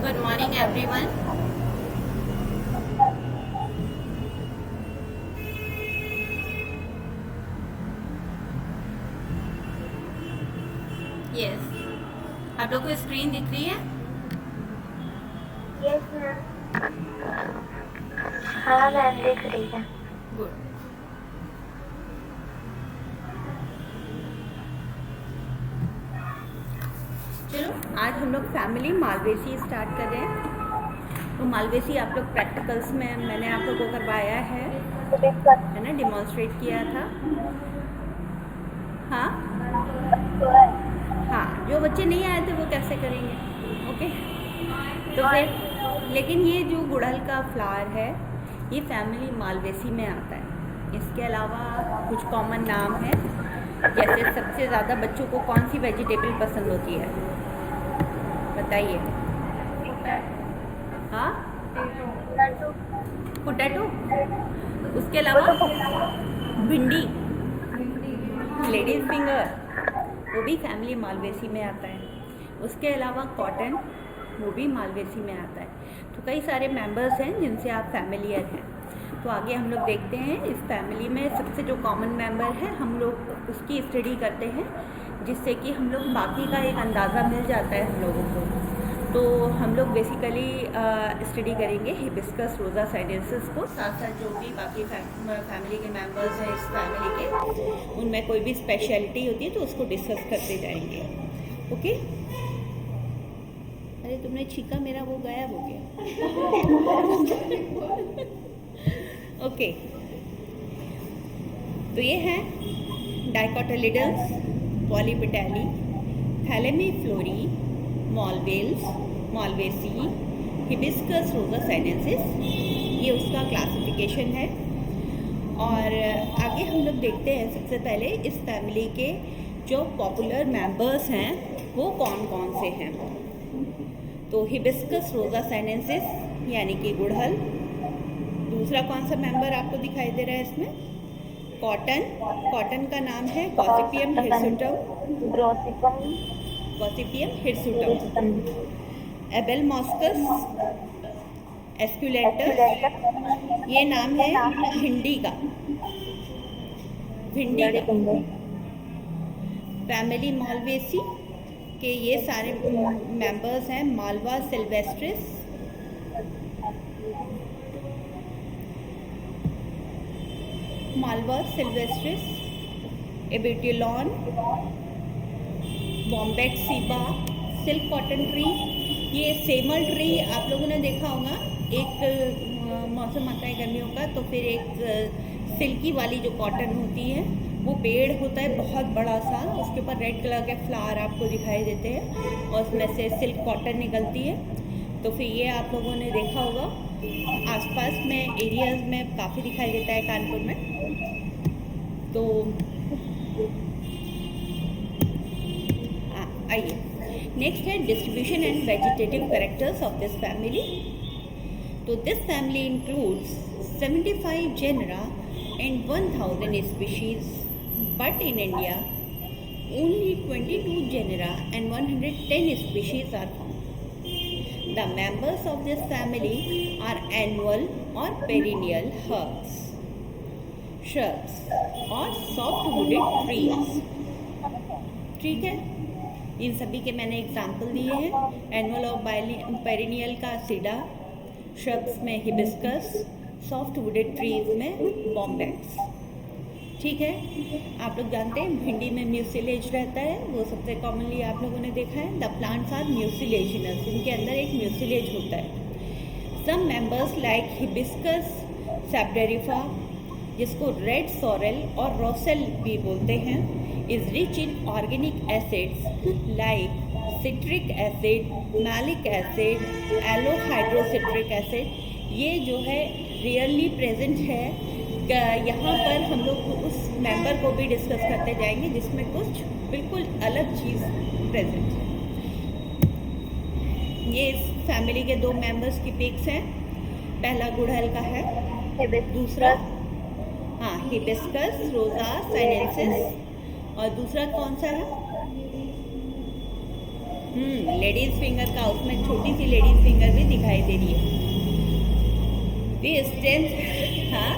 Good morning, everyone. Yes. आप लोग को स्क्रीन दिख रही है? Yes ma'am. हाँ मैम दिख रही है। गुड। चलो आज हम लोग फैमिली मालवेसी स्टार्ट कर रहे हैं। तो मालवेसी आप लोग प्रैक्टिकल्स में मैंने आप लोगों को करवाया है ना, डिमॉन्स्ट्रेट किया था। हाँ हाँ, जो बच्चे नहीं आए थे वो कैसे करेंगे? ओके। तो फिर लेकिन ये जो गुड़हल का फ्लावर है ये फैमिली मालवेसी में आता है। इसके अलावा कुछ कॉमन नाम है, जैसे सबसे ज़्यादा बच्चों को कौन सी वेजिटेबल पसंद होती है बताइए? हाँ, पोटैटो। उसके अलावा भिंडी, लेडीज फिंगर, वो भी फैमिली मालवेसी में आता है। उसके अलावा कॉटन, वो भी मालवेसी में आता है। तो कई सारे मेंबर्स हैं जिनसे आप फैमिलियर हैं। तो आगे हम लोग देखते हैं इस फैमिली में सबसे जो कॉमन मेंबर है हम लोग उसकी स्टडी करते हैं, जिससे कि हम लोग बाकी का एक अंदाज़ा मिल जाता है हम लोगों को। तो हम लोग बेसिकली स्टडी करेंगे हिबिस्कस रोज़ा साइनेंसिस को, साथ साथ जो भी बाकी फैमिली के मेंबर्स हैं इस फैमिली के, उनमें कोई भी स्पेशलिटी होती है तो उसको डिस्कस करते जाएंगे। ओके। अरे तुमने छीका, मेरा वो गायब हो गया। ओके। तो ये हैं डाइकोटिलिडन्स, पॉलीपेटैली, थैलेमीफ्लोरी, मालवेसी, हिबिस्कस रोज़ा साइनेंसिस, ये उसका क्लासिफिकेशन है। और आगे हम लोग देखते हैं सबसे पहले इस फैमिली के जो पॉपुलर मेंबर्स हैं वो कौन कौन से हैं। तो हिबिस्कस रोज़ा साइनेंसिस यानी कि गुड़हल। दूसरा कौन सा मेंबर आपको दिखाई दे रहा है इसमें? कॉटन का नाम है गॉसिपियम हिरसुटम। एबेलमॉस्कस एस्कुलेंटस, ये नाम है भिंडी का। फैमिली मालवेसी के ये सारे मेंबर्स हैं। मालवा सिल्वेस्ट्रिस, एबिट्यूलॉन, बॉम्बेट सीबा, सिल्क कॉटन ट्री। ये सेमल ट्री आप लोगों ने देखा होगा, एक मौसम आता है गर्मियों का तो फिर एक सिल्की वाली जो कॉटन होती है वो पेड़ होता है बहुत बड़ा सा, उसके ऊपर रेड कलर के फ्लावर आपको दिखाई देते हैं और उसमें से सिल्क कॉटन निकलती है। तो फिर ये आप लोगों ने देखा होगा, आसपास में एरियाज़ में काफ़ी दिखाई देता है कानपुर में। तो आइए नेक्स्ट है distribution and vegetative characters of this family. तो this family includes 75 genera and 1000 species, but in India only 22 genera and 110 species are found. The members of this family are annual or perennial shrubs or soft-wooded trees. ठीक है, इन सभी के मैंने example दिए हैं। Annual और perennial का SIDA, shrubs में हिबिस्कस, सॉफ्ट वुडेड ट्रीज में बॉम्बेट्स। ठीक है, आप लोग जानते हैं भिंडी में म्यूसिलेज रहता है, वो सबसे कॉमनली आप लोगों ने देखा है। द प्लांट्स आर म्यूसिलेजिनस, इनके अंदर एक म्यूसिलेज होता है। सम मेंबर्स लाइक हिबिस्कस सैब्डेरिफा, जिसको रेड सॉरेल और रोसेल भी बोलते हैं, is rich in organic acids like citric acid, malic acid, allohydrocitric acid। ये जो है रियरली प्रेजेंट है। यहाँ पर हम लोग उस मेंबर को भी डिस्कस करते जाएंगे जिसमें कुछ बिल्कुल अलग चीज़ प्रेजेंट है। ये इस फैमिली के दो मेंबर्स की पिक्स हैं। पहला गुड़हल का है, दूसरा हिबिस्कस रोज़ा साइनेंसिस, और दूसरा कौन सा है? लेडीज फिंगर का, उसमें छोटी सी लेडीज फिंगर भी दिखाई दे रही है। वे स्टेम, हाँ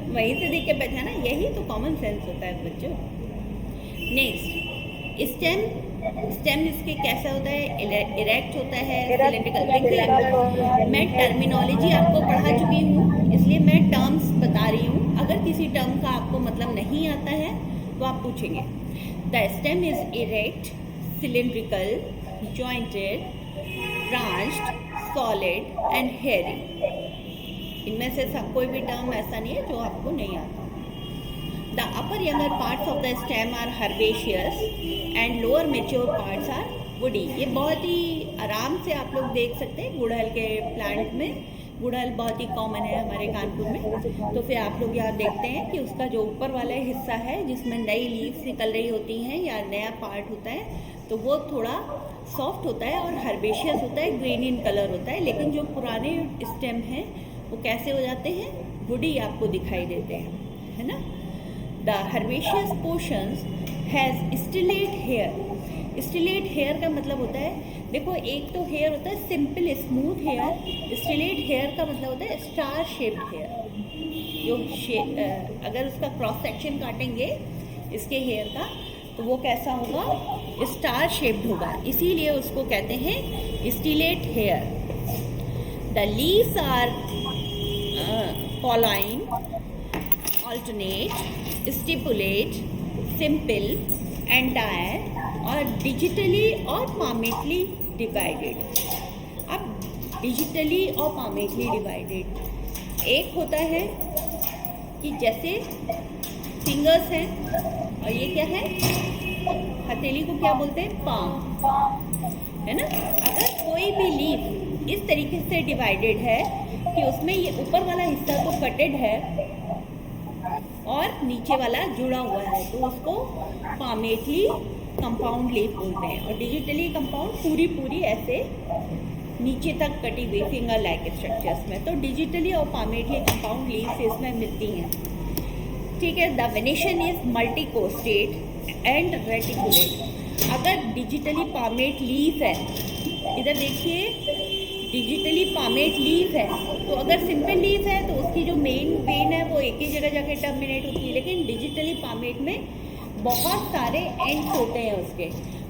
वहीं से देख के पहचाना, यही तो कॉमन सेंस होता है बच्चों। नेक्स्ट स्टेम, स्टेम इसके कैसा होता है, इरेक्ट होता है, सिलेंड्रिकल। देखिए मैं टर्मिनोलॉजी आपको पढ़ा चुकी हूँ, इसलिए मैं टर्म्स बता रही हूँ। अगर किसी टर्म का आपको मतलब नहीं आता है तो आप पूछेंगे। The stem is erect, cylindrical, jointed, branched, solid and hairy. इनमें से सब कोई भी टर्म ऐसा नहीं है जो आपको नहीं आता। The upper younger parts of the stem are herbaceous and lower mature parts are woody. ये बहुत ही आराम से आप लोग देख सकते हैं गुड़हल के प्लांट में। गुड़हल बहुत ही कॉमन है हमारे कानपुर में। तो फिर आप लोग यहाँ देखते हैं कि उसका जो ऊपर वाला हिस्सा है जिसमें नई लीव्स निकल रही होती हैं या नया पार्ट होता है, तो वो थोड़ा सॉफ्ट होता है और हर्बेशियस होता है, ग्रीन इन कलर होता है। लेकिन जो पुराने स्टेम हैं वो कैसे हो जाते हैं, वुडी आपको दिखाई देते हैं, है ना। The herbaceous portions has stellate hair. Stellate hair का मतलब होता है, देखो एक तो हेयर होता है simple smooth hair, stellate hair का मतलब होता है स्टार शेप्ड हेयर। जो अगर उसका क्रॉस सेक्शन काटेंगे इसके हेयर का तो वो कैसा होगा, स्टार शेप्ड होगा, इसीलिए उसको कहते हैं stellate hair. The leaves are cauline, alternate, stipulate, simple, entire और डिजिटली और पामेटली डिवाइडेड। अब डिजिटली और पामेटली डिवाइडेड एक होता है कि जैसे फिंगर्स हैं और ये क्या है, हथेली को क्या बोलते हैं, पाम, है ना। अगर कोई भी लीफ इस तरीके से डिवाइडेड है कि उसमें ये ऊपर वाला हिस्सा तो कटेड है और नीचे वाला जुड़ा हुआ है, तो उसको पामेटली कंपाउंड लीफ बोलते हैं। और डिजिटली कंपाउंड पूरी ऐसे नीचे तक कटी हुई फिंगर लाइक स्ट्रक्चर्स में। तो डिजिटली और पामेटली कंपाउंड लीफ इसमें मिलती हैं, ठीक है। The venation is multicostate and reticulate. अगर डिजिटली पामेट लीफ है, इधर देखिए डिजिटली पामेट लीफ है, तो अगर सिंपल लीफ है तो उसकी जो मेन वेन है वो एक ही जगह जाके टर्मिनेट होती है। लेकिन डिजिटली पामेट में बहुत सारे एंड्स होते हैं उसके,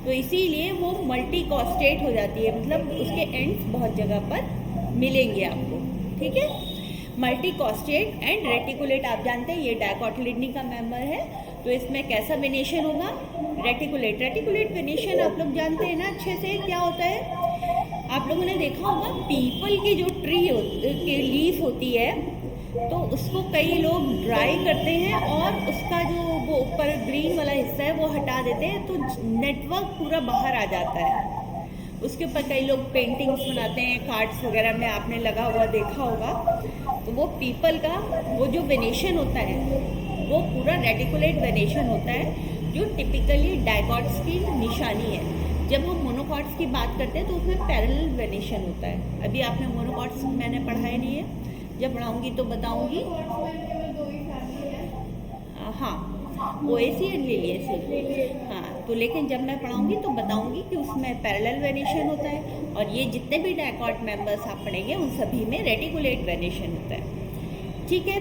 तो इसीलिए वो मल्टी कॉस्टेट हो जाती है, मतलब उसके एंड्स बहुत जगह पर मिलेंगे आपको, ठीक है। मल्टी कॉस्टेट एंड रेटिकुलेट, आप जानते हैं ये डाइकोटिलिडनी का मेंबर है, तो इसमें कैसा वेनेशन होगा, रेटिकुलेट। रेटिकुलेट वेनेशन आप लोग जानते हैं ना अच्छे से, क्या होता है, आप लोगों ने देखा होगा पीपल की जो ट्री की लीफ होती है तो उसको कई लोग ड्राई करते हैं और उसका जो वो ऊपर ग्रीन वाला हिस्सा है वो हटा देते हैं, तो नेटवर्क पूरा बाहर आ जाता है। उसके ऊपर कई लोग पेंटिंग्स बनाते हैं, कार्ड्स वगैरह में आपने लगा हुआ देखा होगा। तो वो पीपल का वो जो वेनेशन होता है वो पूरा रेटिकुलेट वेनेशन होता है, जो टिपिकली डाइकॉट्स की निशानी है। जब हम मोनोकॉट्स की बात करते हैं तो उसमें पैरेलल वेनेशन होता है। अभी आपने मोनोकॉट्स मैंने पढ़ाया नहीं है, जब पढ़ाऊंगी तो बताऊंगी। हाँ, ओएसी एंड लिलिएसी, हाँ, तो लेकिन जब मैं पढ़ाऊंगी तो बताऊंगी कि उसमें पैरेलल वेनेशन होता है, और ये जितने भी डाइकॉट मेंबर्स आप पढ़ेंगे उन सभी में रेटिकुलेट वेनेशन होता है, ठीक है।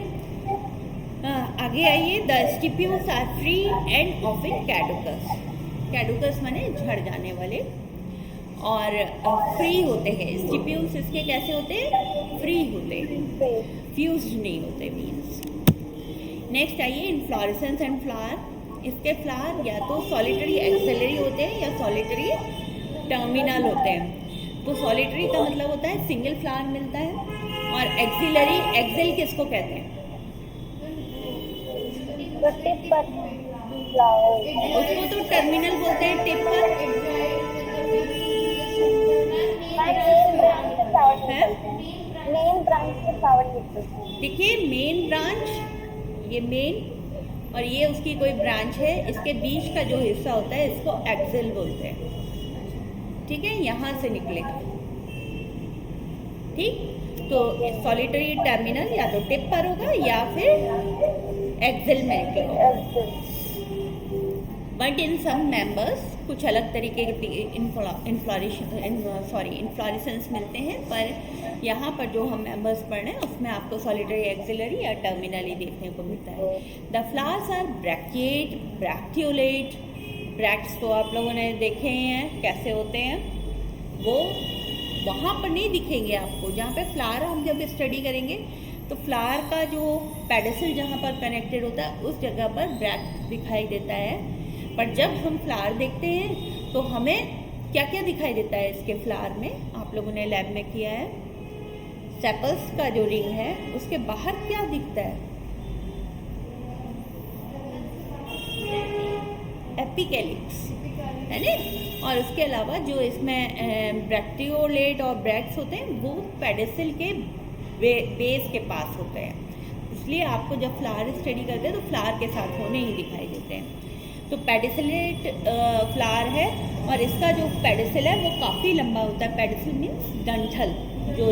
आगे आइए, the stipules are free and often caducous. Caducous माने झड़ जाने वाले और फ्री होते हैं। स्टिप्यूल्स इसके कैसे होते हैं, फ्री होते हैं, फ्यूज्ड नहीं होते मीन्स। नेक्स्ट आइए, इन्फ्लोरेसेंस एंड फ्लावर। इसके फ्लावर या तो सॉलिटरी एक्सेलरी होते हैं या सॉलिटरी टर्मिनल होते हैं। तो सॉलिटरी का मतलब होता है सिंगल फ्लावर मिलता है, और एक्सिलरी, एक्सेल किसको कहते हैं, उसको तो टर्मिनल बोलते हैं, टिप पर देखिए मेन ब्रांच, ये मेन और ये उसकी कोई ब्रांच है, इसके बीच का जो हिस्सा होता है इसको एक्सेल बोलते हैं, ठीक है, यहाँ से निकलेगा, ठीक। तो सॉलिटरी टर्मिनल या तो टिप पर होगा या फिर एक्सेल में निकलेगा। बट इन सम मेंबर्स कुछ अलग तरीके के इन्फ्लोरेसेंस मिलते हैं, पर यहाँ पर जो हम मेंबर्स पढ़ रहे हैं उसमें आपको सॉलिटरी, एक्सिलरी या टर्मिनली देखने को मिलता है। The flowers are bracteate, bracteolate. Bracts तो आप लोगों ने देखे ही हैं कैसे होते हैं, वो वहाँ पर नहीं दिखेंगे आपको। जहाँ पे फ्लावर हम जब स्टडी करेंगे तो फ्लावर का जो पेडिसल जहाँ पर कनेक्टेड होता है उस जगह पर ब्रैक्ट दिखाई देता है। पर जब हम फ्लावर देखते हैं तो हमें क्या क्या दिखाई देता है इसके फ्लावर में, आप लोगों ने लैब में किया है। सेपल्स का जो रिंग है उसके बाहर क्या दिखता है, एपिकैलिक्स है ना। और उसके अलावा जो इसमें ब्रैक्टियोलेट और ब्रैक्ट्स होते हैं वो पेडिसल के बेस के पास होते हैं, इसलिए आपको जब फ्लावर स्टडी करते हैं तो फ्लावर के साथ होने ही दिखाई देते हैं। तो पेडिसलेट फ्लावर है और इसका जो पेडिसल है वो काफ़ी लंबा होता है। पेडिसल मीन्स डंठल जो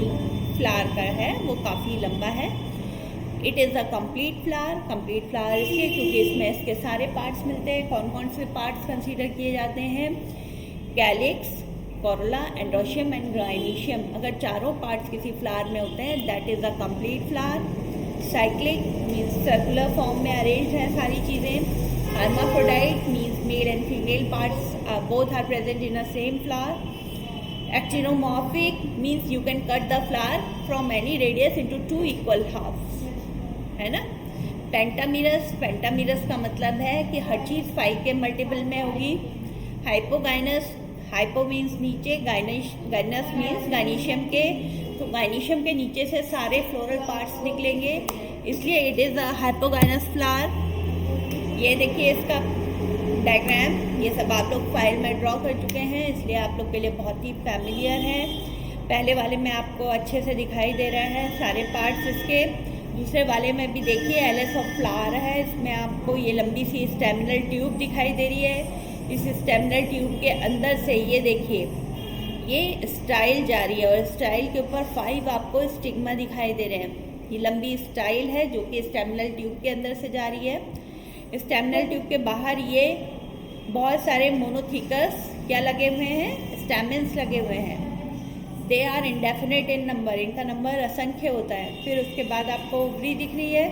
फ्लावर का है वो काफ़ी लंबा है। It is a complete flower. Complete flower इसलिए क्योंकि इसमें इसके सारे पार्ट्स मिलते हैं। कौन कौन से पार्ट्स कंसीडर किए जाते हैं, कैलिक्स, कोरोला, एंड्रोशियम एंड ग्राइनीशियम। अगर चारों पार्ट्स किसी फ्लावर में होते हैं that is a complete flower. Cyclic means circular form में अरेंज हैं सारी चीज़ें। Hermaphrodite means male and female parts both are present in a same flower. Actinomorphic means you can cut the flower from any radius into two equal halves, है ना। पेंटामिरस, पेंटामिरस का मतलब है कि हर चीज़ 5 के मल्टीपल में होगी। हाइपोगाइनस, हाइपो मीन्स नीचे, गाइनस मीन्स गाइनीशियम के, तो गाइनीशियम के नीचे से सारे फ्लोरल पार्ट्स निकलेंगे, इसलिए it is a hypogynous flower. ये देखिए इसका डायग्राम, ये सब आप लोग फाइल में ड्रॉ कर चुके हैं इसलिए आप लोग के लिए बहुत ही फैमिलियर है। पहले वाले में आपको अच्छे से दिखाई दे रहा है सारे पार्ट्स इसके। दूसरे वाले में भी देखिए एलिस ऑफ फ्लावर है, इसमें आपको ये लंबी सी स्टेमिनल ट्यूब दिखाई दे रही है। इस स्टेमिनल ट्यूब के अंदर से ये देखिए ये स्टाइल जा रही है और स्टाइल के ऊपर 5 आपको स्टिग्मा दिखाई दे रहे हैं। ये लंबी स्टाइल है जो कि स्टेमिनल ट्यूब के अंदर से जा रही है। स्टेमिनल ट्यूब के बाहर ये बहुत सारे मोनोथिकस क्या लगे हुए हैं, स्टैमेंस लगे हुए हैं। They are indefinite in number, इनका नंबर असंख्य होता है। फिर उसके बाद आपको ओवरी दिख रही है,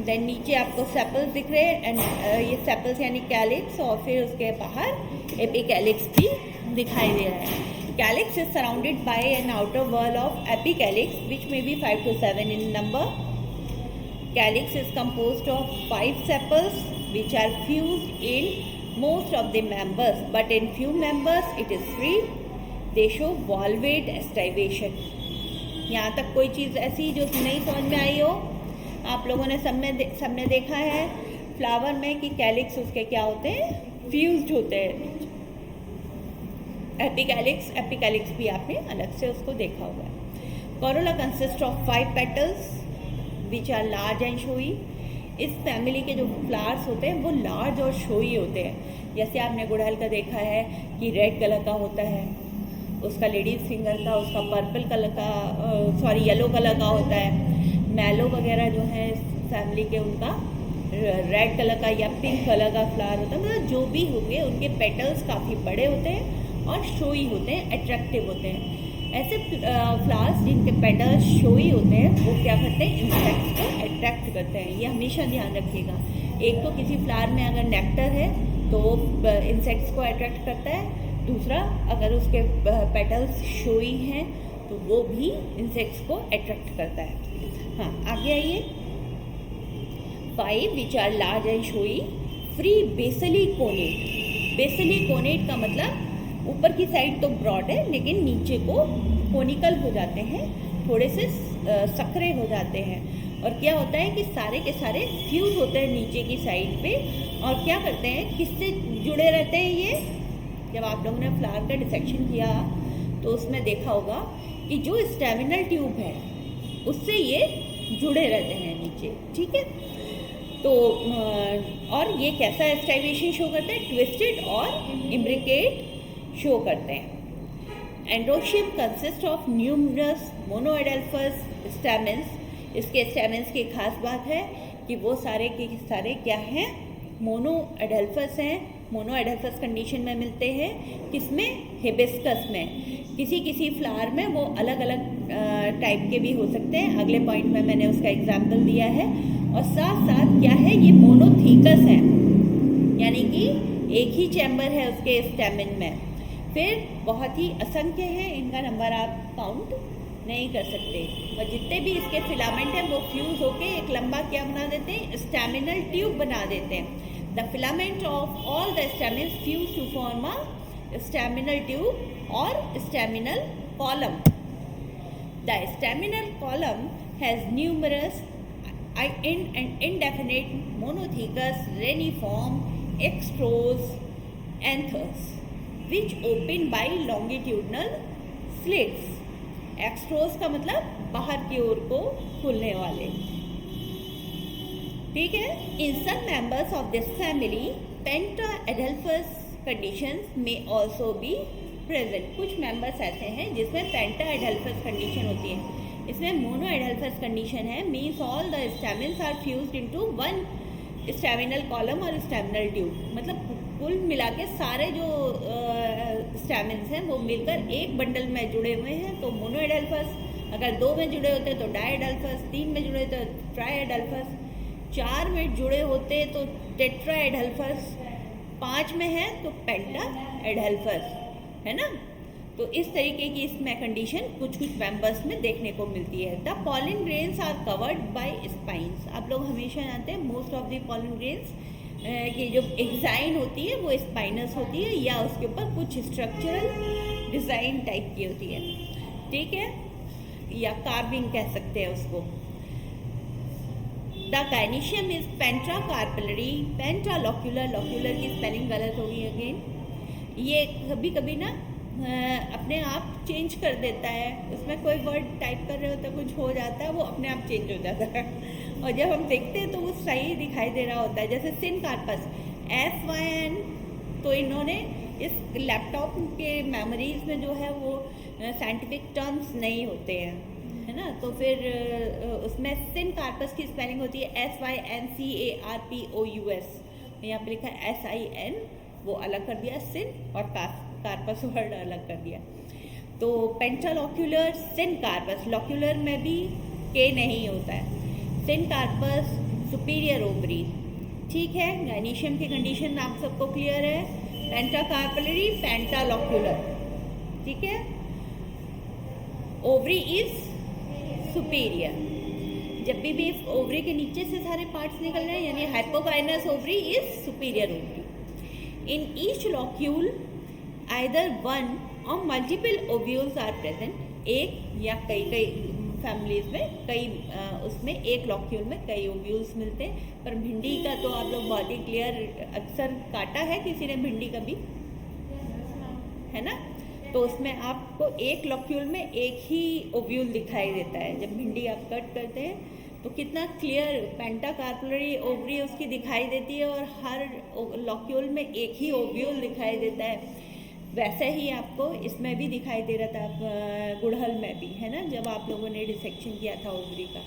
देन नीचे आपको सेपल्स दिख रहे हैं एंड ये सेपल्स यानी कैलिक्स, और फिर उसके बाहर एपिकैलिक्स भी दिखाई दे रहा है। Calyx is surrounded by an outer whorl of epicalyx which may be 5 to 7 in number. Calyx is composed of 5 sepals which are fused in most of the members, but in few members it is free. They show valvate estivation. यहाँ तक कोई चीज़ ऐसी जो नहीं समझ में आई हो, आप लोगों ने सबने देखा है फ्लावर में कि कैलिक्स उसके क्या होते हैं, फ्यूज्ड होते हैं। एपिकैलिक्स भी आपने अलग से उसको देखा होगा। Corolla consist of 5 petals which are large and showy. इस फैमिली के जो फ्लावर्स होते हैं वो लार्ज और शोई होते हैं। जैसे आपने गुड़हल का देखा है कि रेड कलर का होता है, उसका लेडीज फिंगर का, उसका पर्पल कलर का येलो कलर का होता है। मैलो वगैरह जो है इस फैमिली के उनका रेड कलर का या पिंक कलर का फ्लावर होता है। मतलब जो भी होंगे उनके पेटल्स काफ़ी बड़े होते हैं और शोई होते हैं, अट्रैक्टिव होते हैं। ऐसे फ्लावर्स जिनके पेटल्स शोई होते हैं वो क्या करते हैं, इंसेक्ट्स को अट्रैक्ट करते हैं। ये हमेशा ध्यान रखिएगा। एक तो किसी फ्लावर में अगर नेक्टर है तो वो इंसेक्ट्स को अट्रैक्ट करता है, दूसरा अगर उसके पेटल्स शोई हैं तो वो भी इंसेक्ट्स को अट्रैक्ट करता है। हाँ, आगे आइए। 5 which are large and showy, free basally connate. Basally connate का मतलब ऊपर की साइड तो ब्रॉड है लेकिन नीचे को कोनिकल हो जाते हैं, थोड़े से सकरे हो जाते हैं। और क्या होता है कि सारे के सारे फ्यूज होते हैं नीचे की साइड पे। और क्या करते हैं, किससे जुड़े रहते हैं ये, जब आप लोगों ने फ्लावर का डिसेक्शन किया तो उसमें देखा होगा कि जो स्टेमिनल ट्यूब है उससे ये जुड़े रहते हैं नीचे, ठीक है। तो और ये कैसा एस्टाइवेशन शो करते हैं, ट्विस्टेड और इम्ब्रिकेट शो करते हैं। Androecium consist of numerous monadelphous stamens. इसके स्टैमेंस की खास बात है कि वो सारे के सारे क्या हैं, मोनोएडेल्फस हैं, मोनो एडल्फस कंडीशन में मिलते हैं। किसमें? हिबिस्कस में। किसी फ्लावर में वो अलग अलग टाइप के भी हो सकते हैं। अगले पॉइंट में मैंने उसका एग्जाम्पल दिया है। और साथ साथ क्या है, ये मोनोथीकस है, यानी कि एक ही चैम्बर है उसके स्टेमिन में। फिर बहुत ही असंख्य है, इनका नंबर आप काउंट नहीं कर सकते। और जितने भी इसके फिलामेंट हैं वो फ्यूज होके एक लंबा क्या बना देते हैं? स्टेमिनल ट्यूब बना देते हैं। The filament of all the stamens fuse to form a staminal tube और staminal column. The staminal column has numerous indefinite monothecous reniform extros anthers which open by longitudinal slits। एक्सट्रोस का मतलब बाहर की ओर को खुलने वाले, ठीक है। In some members of this family pentadelphous conditions में आल्सो बी प्रेजेंट। कुछ मेंबर्स ऐसे हैं जिसमें पेंटाएडल्फस कंडीशन होती है। इसमें मोनोएडल्फस कंडीशन है, means all the stamens are fused into one staminal column और स्टेमिनल ट्यूब। मतलब कुल मिला के सारे जो स्टेमिन्स हैं वो मिलकर एक बंडल में जुड़े हुए हैं, तो मोनोएडल्फस। अगर 2 में जुड़े होते तो डायएडल्फस, 3 में जुड़े तो ट्राइएडल्फस, 4 में जुड़े होते तो टेट्राएडल्फस, 5 में है तो पेंटाएडल्फस, है ना। तो इस तरीके की इसमें कंडीशन कुछ मेंबर्स में देखने को मिलती है। The pollen grains are covered by spines. आप लोग हमेशा जानते हैं most of the pollen grains की जो एक्साइन होती है वो स्पाइनस होती है, या उसके ऊपर कुछ स्ट्रक्चरल डिज़ाइन टाइप की होती है, ठीक है, या कार्विंग कह सकते हैं उसको। द गाइनीशियम इज पेंट्राकार्पेलरी, पेंटालोक्यूलर, लोक्यूलर की स्पेलिंग गलत होगी अगेन। ये कभी कभी ना अपने आप चेंज कर देता है, उसमें कोई वर्ड टाइप कर रहे होते कुछ हो जाता है, वो अपने आप चेंज हो जाता है और जब हम देखते हैं तो वो सही दिखाई दे रहा होता है। जैसे सिनकार्पस SYN, तो इन्होंने इस लैपटॉप के मेमोरीज में जो है वो साइंटिफिक टर्म्स नहीं होते हैं, है ना। तो फिर उसमें सिनकार्पस की स्पेलिंग होती है SYNCARPOUS। यहाँ पे लिखा है SIN, वो अलग कर दिया सिन, और कार्पस वर्ड अलग कर दिया। तो पेंटालोक्यूलर सिनकार्पस, लोक्यूलर में भी के नहीं होता है। सिनकार्पस सुपीरियर ओवरी, ठीक है। गाइनीशियम की कंडीशन आप सबको क्लियर है, पेंटाकार्पेलरी, पेंटालोक्यूलर, ठीक है। Ovary is superior. जब भी ओवरी के नीचे से सारे पार्ट्स निकल रहे हैं यानी hypogynous ovary is superior ovary. In each locule either one or multiple ovules are present। एक या कई फैमिलीज में कई उसमें एक लॉक्यूल में कई ओव्यूल्स मिलते हैं। पर भिंडी का तो आप लोग बहुत ही क्लियर, अक्सर काटा है किसी ने भिंडी का भी, है ना। तो उसमें आपको एक लॉक्यूल में एक ही ओव्यूल दिखाई देता है। जब भिंडी आप कट करते हैं तो कितना क्लियर पेंटाकार्पेलरी ओवरी उसकी दिखाई देती है और हर लॉक्यूल में एक ही ओव्यूल दिखाई देता है। वैसे ही आपको इसमें भी दिखाई दे रहा था, गुड़हल में भी, है ना, जब आप लोगों ने डिसेक्शन किया था ओवरी का।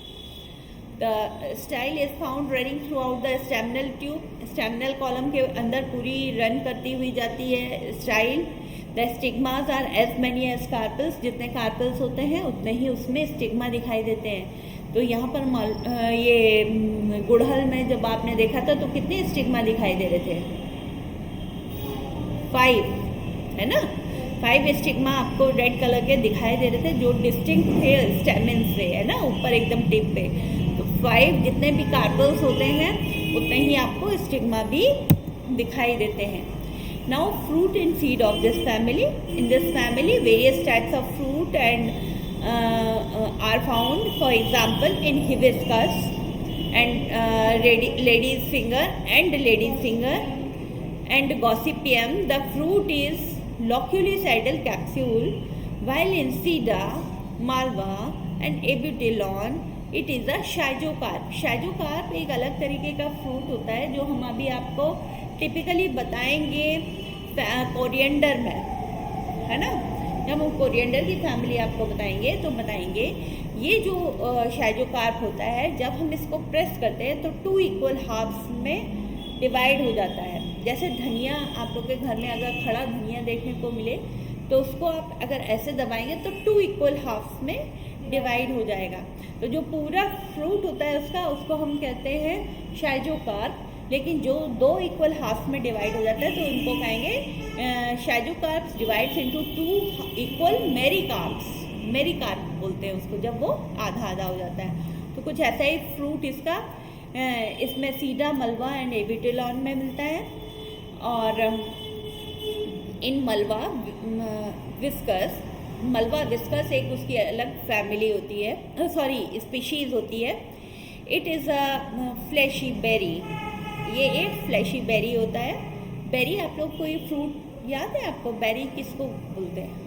The style is found running throughout the staminal tube. Staminal column के अंदर पूरी रन करती हुई जाती है style. The stigmas are as many as carpels. जितने कार्पल्स होते हैं उतने ही उसमें स्टिग्मा दिखाई देते हैं। तो यहाँ पर ये गुड़हल में जब आपने देखा था तो कितने स्टिग्मा दिखाई दे रहे थे? 5, है ना। 5 स्टिग्मा आपको रेड कलर के दिखाई दे रहे थे जो डिस्टिंक्ट थे स्टेमिन से, है ना, ऊपर एकदम टिप पे। तो 5 जितने भी कार्पल्स होते हैं उतने ही आपको स्टिग्मा भी दिखाई देते हैं। Now fruit and seed of this family. In this family various types of fruit and are found, for example in hibiscus and ladies finger and Gossypium. The fruit is loculicidal capsule, while in Sida, Malva and Abutilon it is a Schizocarp। Schizocarp एक अलग तरीके का fruit होता है जो हम अभी आपको टिपिकली बताएंगे कोरिएंडर में, है ना। जब हम कोरिएंडर की फैमिली आपको बताएंगे तो बताएंगे ये जो शाइजोकार्प होता है, जब हम इसको प्रेस करते हैं तो 2 इक्वल हाफ्स में डिवाइड हो जाता है। जैसे धनिया आप लोग के घर में अगर खड़ा धनिया देखने को मिले तो उसको आप अगर ऐसे दबाएंगे तो 2 इक्वल हाफ्स में डिवाइड हो जाएगा। तो जो पूरा फ्रूट होता है उसको हम कहते हैं शाइजोकार्प, लेकिन जो 2 इक्वल हाफ्स में डिवाइड हो जाता है तो उनको कहेंगे शाइजोकार्प्स डिवाइड्स इनटू 2 इक्वल मेरिकार्प्स। मेरिकार्प बोलते हैं उसको जब वो आधा आधा हो जाता है। तो कुछ ऐसा ही फ्रूट इसका इसमें सीडा, मलवा एंड एबिटिलॉन में मिलता है। और इन मलवा विस्कस एक उसकी अलग फैमिली होती है, सॉरी स्पीशीज़ होती है। It is a fleshy berry, ये एक फ्लैशी बेरी होता है। बेरी आप लोग कोई फ्रूट याद है आपको? बेरी किसको बोलते हैं?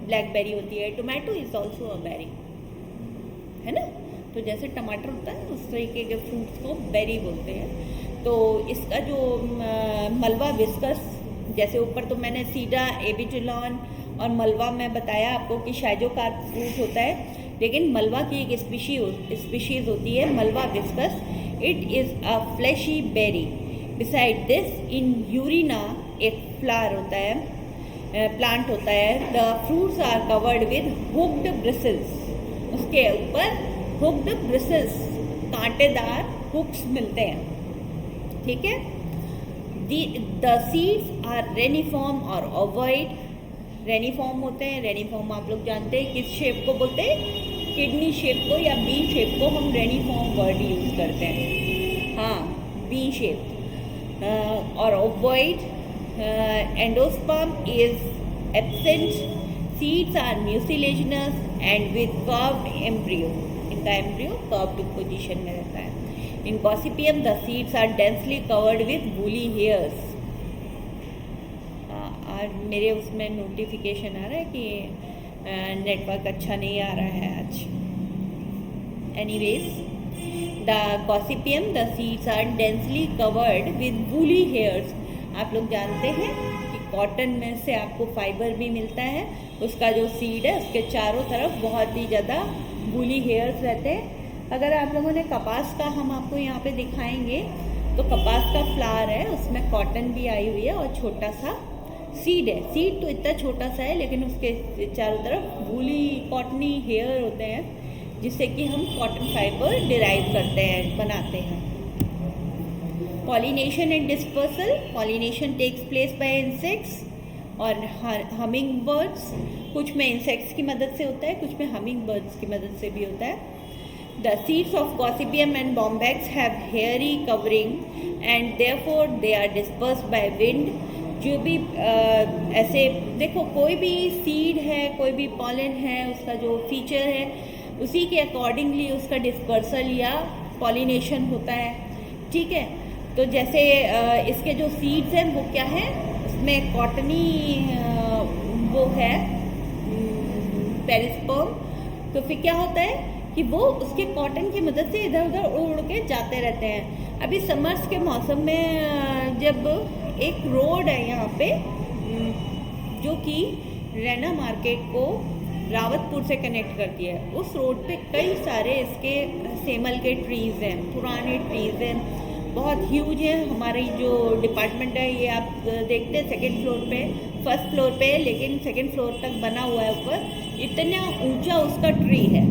ब्लैकबेरी होती है। Tomato is also a berry, है ना? तो जैसे टमाटर होता है उस तरीके के फ्रूट्स को बेरी बोलते हैं। तो इसका जो मलवा विस्कस, जैसे ऊपर तो मैंने सीडा, एबिटिलॉन और मलवा में बताया आपको कि शाइजोकार्प फ्रूट होता है, लेकिन मलवा की एक स्पीशीज़ होती है Malvaviscus. It is a fleshy berry. Beside this in Urena एक फ्लावर होता है, प्लांट होता है। The fruits are covered with hooked bristles, उसके ऊपर हुक्ड ब्रिसल्स, कांटेदार हुक्स मिलते हैं, ठीक है। द सीड्स आर रेनिफॉर्म और ओवॉइड। रेनिफॉर्म होते हैं, रेनिफॉर्म आप लोग जानते हैं किस शेप को बोलते हैं? किडनी शेप को या बी शेप को हम रेनिफॉर्म वर्ड यूज करते हैं, हाँ बी शेप। और ovoid, endosperm is absent, seeds are mucilaginous and with curved embryo, इनका एम्ब्रियो कर्व्ड पोजीशन में रहता है। In Gossypium the seeds are densely covered with woolly hairs. आज मेरे उसमें नोटिफिकेशन आ रहा है कि नेटवर्क अच्छा नहीं आ रहा है आज। Anyways, the Gossypium the seeds are densely covered with woolly hairs. आप लोग जानते हैं कि कॉटन में से आपको फाइबर भी मिलता है, उसका जो सीड है उसके चारों तरफ बहुत ही ज़्यादा वूली हेयर्स रहते हैं। अगर आप लोगों ने कपास का, हम आपको यहाँ पे दिखाएंगे, तो कपास का फ्लावर है, उसमें कॉटन भी आई हुई है और छोटा सा सीड है। सीड तो इतना छोटा सा है लेकिन उसके चारों तरफ वूली कॉटनी हेयर होते हैं, जिससे कि हम कॉटन फाइबर डिराइव करते हैं, बनाते हैं। Pollination and dispersal, pollination takes place by insects और हमिंग बर्ड्स। कुछ में इंसेक्ट्स की मदद से होता है, कुछ में हमिंग बर्ड्स की मदद से भी होता है। The seeds of Gossypium and Bombax have hairy covering and therefore they are dispersed by wind. जो भी ऐसे देखो, कोई भी सीड है, कोई भी पॉलन है, उसका जो फीचर है उसी के अकॉर्डिंगली उसका डिस्पर्सल या पॉलिनेशन होता है, ठीक है। तो जैसे इसके जो सीड्स हैं वो क्या है, उसमें कॉटनी वो है पेरिस्पर्म। तो फिर क्या होता है कि वो उसके कॉटन की मदद से इधर उधर उड़ उड़ के जाते रहते हैं। अभी समर्स के मौसम में जब एक रोड है यहाँ पे जो कि रैना मार्केट को रावतपुर से कनेक्ट करती है, उस रोड पे कई सारे इसके सेमल के ट्रीज़ हैं, पुराने ट्रीज़ हैं, बहुत ह्यूज है। हमारी जो डिपार्टमेंट है ये आप देखते हैं सेकंड फ्लोर पे, फर्स्ट फ्लोर पे, लेकिन सेकंड फ्लोर तक बना हुआ है ऊपर, इतना ऊंचा उसका ट्री है।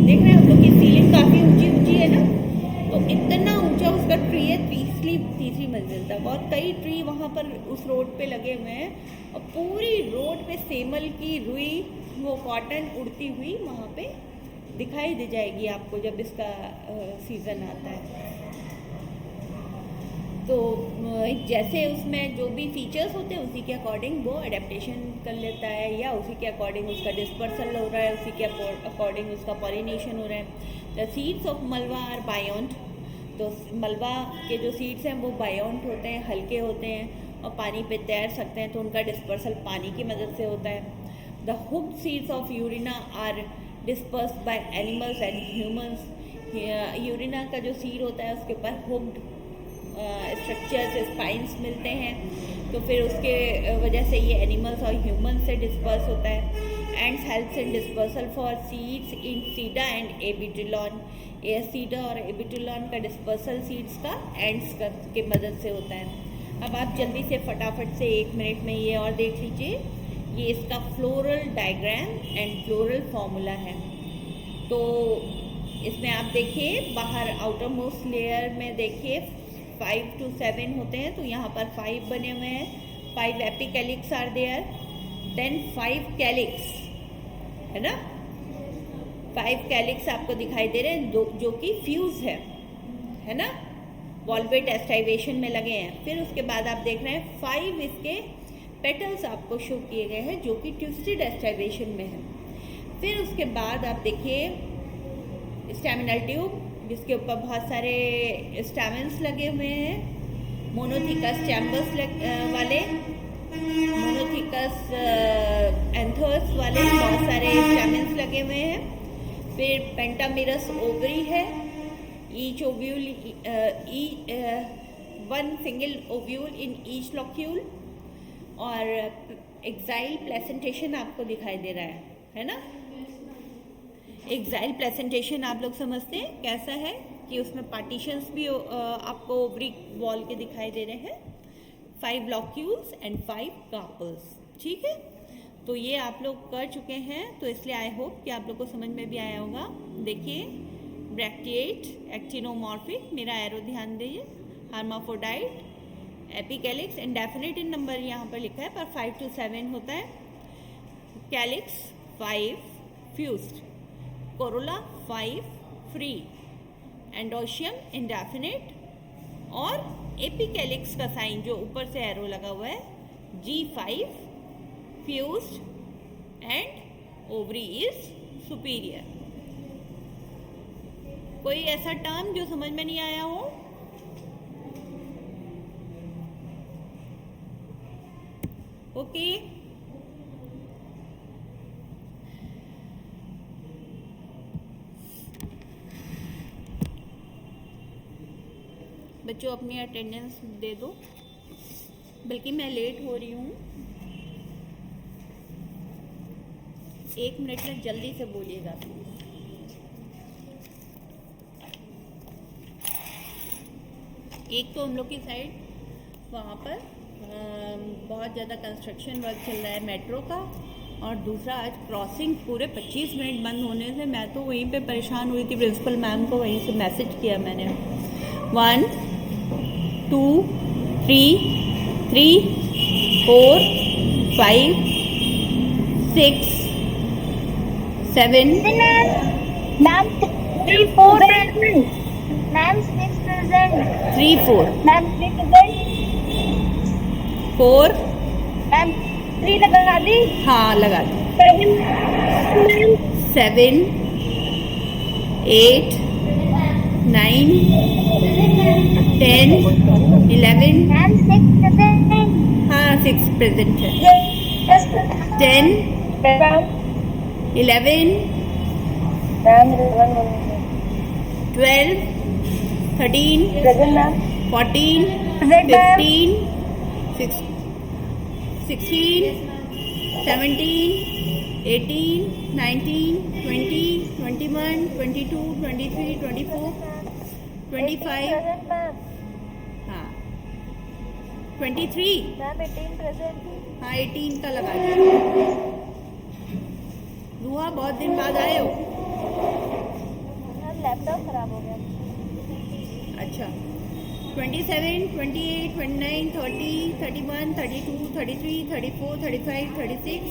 देख रहे हैं हम लोग की सीलिंग काफ़ी ऊंची ऊंची है ना, तो इतना ऊंचा उसका ट्री है, तीसरी मंजिल तक, और कई ट्री वहाँ पर उस रोड पे लगे हुए हैं, और पूरी रोड पे सेमल की रुई, वो कॉटन उड़ती हुई वहाँ पे दिखाई दे जाएगी आपको जब इसका सीज़न आता है। तो जैसे उसमें जो भी फीचर्स होते हैं उसी के अकॉर्डिंग वो अडेप्टेशन कर लेता है, या उसी के अकॉर्डिंग उसका डिस्पर्सल हो रहा है, उसी के अकॉर्डिंग उसका पॉलिनेशन हो रहा है। द सीड्स ऑफ मलवा आर बायोन्ट। तो मलवा के जो सीड्स हैं वो बायोन्ट होते हैं, हल्के होते हैं और पानी पे तैर सकते हैं, तो उनका डिस्पर्सल पानी की मदद से होता है। The hooked seeds of Urena are dispersed by animals and humans. Urena का जो सीड होता है उसके ऊपर हुक्ड स्ट्रक्चर्स, स्पाइंस मिलते हैं, तो फिर उसके वजह से ये एनिमल्स और ह्यूमंस से डिस्पर्स होता है। Ends helps in dispersal for seeds in Sida and Abutilon. Sida और एबिटुलॉन का डिस्पर्सल सीड्स का एंड्स के मदद से होता है। अब आप जल्दी से फटाफट से 1 मिनट में ये और देख लीजिए, ये इसका floral diagram and floral formula है। तो इसमें आप देखिए बाहर आउटर मोस्ट लेयर में देखिए 5 to 7 होते हैं, तो यहाँ पर 5 बने हुए हैं। 5 epicalyx are there, then 5 calyx, है ना। 5 कैलिक्स आपको दिखाई दे रहे हैं जो कि फ्यूज है ना, वॉल्वेट एस्टाइवेशन में लगे हैं। फिर उसके बाद आप देख रहे हैं 5 इसके पेटल्स आपको शो किए गए हैं जो कि ट्विस्टेड एस्टाइवेशन में है। फिर उसके बाद आप देखिए स्टैमिनल ट्यूब, जिसके ऊपर बहुत सारे स्टैमेंस लगे हुए हैं, मोनोथिकस चैम्बर्स वाले, मोनोथिकस एंथर्स वाले बहुत सारे स्टैमेंस लगे हुए हैं। फिर पेंटामेरस ओवरी है, each ovule one single ovule इन ईच लॉक्यूल, और एक्साइल प्लेसेंटेशन आपको दिखाई दे रहा है ना। एक्साइल प्लेसेंटेशन आप लोग समझते हैं कैसा है कि उसमें पार्टीशंस भी आपको ओवरी वॉल के दिखाई दे रहे हैं। 5 लॉक्यूल्स एंड 5 कार्पल्स, ठीक है। तो ये आप लोग कर चुके हैं, तो इसलिए आई होप कि आप लोग को समझ में भी आया होगा। देखिए ब्रैक्टिएट, एक्टिनोमॉर्फिक, मेरा एरो ध्यान दीजिए, हर्माफ्रोडाइट, एपिकैलिक्स, इंडेफिनिट इन नंबर यहाँ पर लिखा है, पर 5 to 7 होता है। Calyx 5 fused, Corolla 5 free, androecium indefinite, और एपिकैलिक्स का साइन जो ऊपर से एरो लगा हुआ है G5 fused and ovary is superior. कोई ऐसा टर्म जो समझ में नहीं आया हो? ओके, बच्चों अपनी अटेंडेंस दे दो, बल्कि मैं लेट हो रही हूँ। 1 मिनट में जल्दी से बोलिएगा प्लीज। एक तो हम लोग की साइड वहाँ पर बहुत ज़्यादा कंस्ट्रक्शन वर्क चल रहा है मेट्रो का, और दूसरा आज क्रॉसिंग पूरे 25 मिनट बंद होने से मैं तो वहीं पे परेशान हुई थी। प्रिंसिपल मैम को वहीं से मैसेज किया मैंने, 1 2 3 3 4 5 6 7 ma'am 3 4 ma'am 6 present 3 4 ma'am 3 present 4 ma'am 3 लगा दी, हाँ लगा दी, 7 8 9 10 11 मैम 6 present, हाँ 6 प्रेजेंट है, yes 10 ma'am 11 ma'am 12 13 present ma'am 14 present ma'am 15 16 17 18 19 20 21 22 23 24 25 present ma'am हाँ 23 मैम 18 present हाँ 18 का लगा दिया। रूहा बहुत दिन बाद आए हो? मैम लैपटॉप खराब हो गया। अच्छा 27 28 29 30 31 32 33 34 35 36,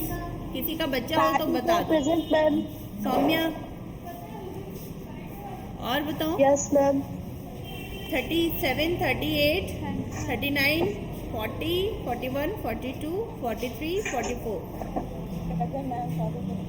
किसी का बच्चा हो तो बता दो। present मैम, सौम्या और बताओ। yes ma'am 37 38 39 40 41 42 43 44 present ma'am 40